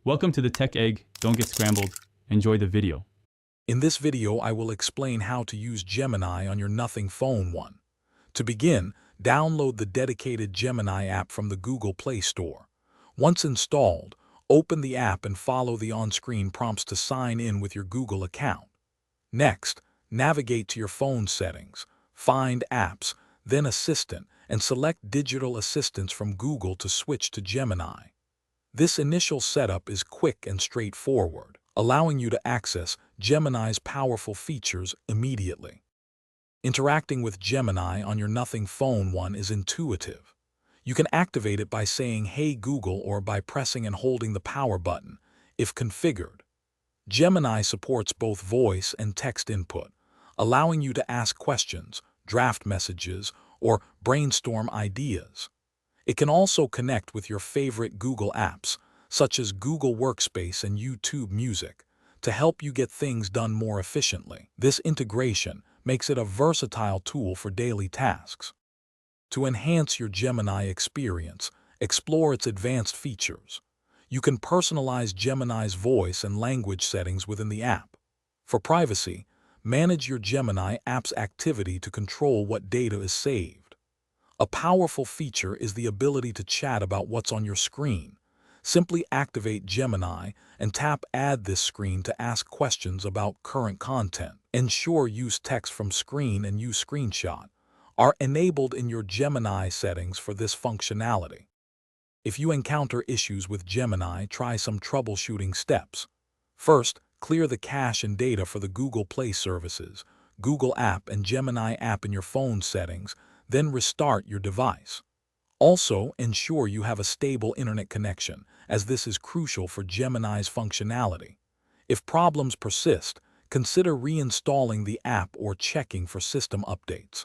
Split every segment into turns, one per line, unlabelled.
Welcome to the Tech Egg. Don't get scrambled. Enjoy the video.
In this video, I will explain how to use Gemini on your Nothing Phone 1. To begin, download the dedicated Gemini app from the Google Play Store. Once installed, open the app and follow the on-screen prompts to sign in with your Google account. Next, navigate to your phone settings, find Apps, then Assistant, and select Digital Assistants from Google to switch to Gemini. This initial setup is quick and straightforward, allowing you to access Gemini's powerful features immediately. Interacting with Gemini on your Nothing Phone 1 is intuitive. You can activate it by saying "Hey Google" or by pressing and holding the power button, if configured. Gemini supports both voice and text input, allowing you to ask questions, draft messages, or brainstorm ideas. It can also connect with your favorite Google apps, such as Google Workspace and YouTube Music, to help you get things done more efficiently. This integration makes it a versatile tool for daily tasks. To enhance your Gemini experience, explore its advanced features. You can personalize Gemini's voice and language settings within the app. For privacy, manage your Gemini app's activity to control what data is saved. A powerful feature is the ability to chat about what's on your screen. Simply activate Gemini and tap Add this screen to ask questions about current content. Ensure Use Text from Screen and Use Screenshot are enabled in your Gemini settings for this functionality. If you encounter issues with Gemini, try some troubleshooting steps. First, clear the cache and data for the Google Play services, Google App and Gemini app in your phone settings, then restart your device. Also, ensure you have a stable internet connection, as this is crucial for Gemini's functionality. If problems persist, consider reinstalling the app or checking for system updates.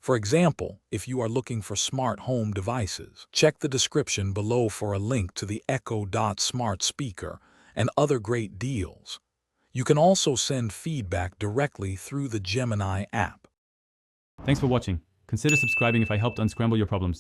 For example, if you are looking for smart home devices, check the description below for a link to the Echo Dot smart speaker and other great deals. You can also send feedback directly through the Gemini app.
Thanks for watching. Consider subscribing if I helped unscramble your problems.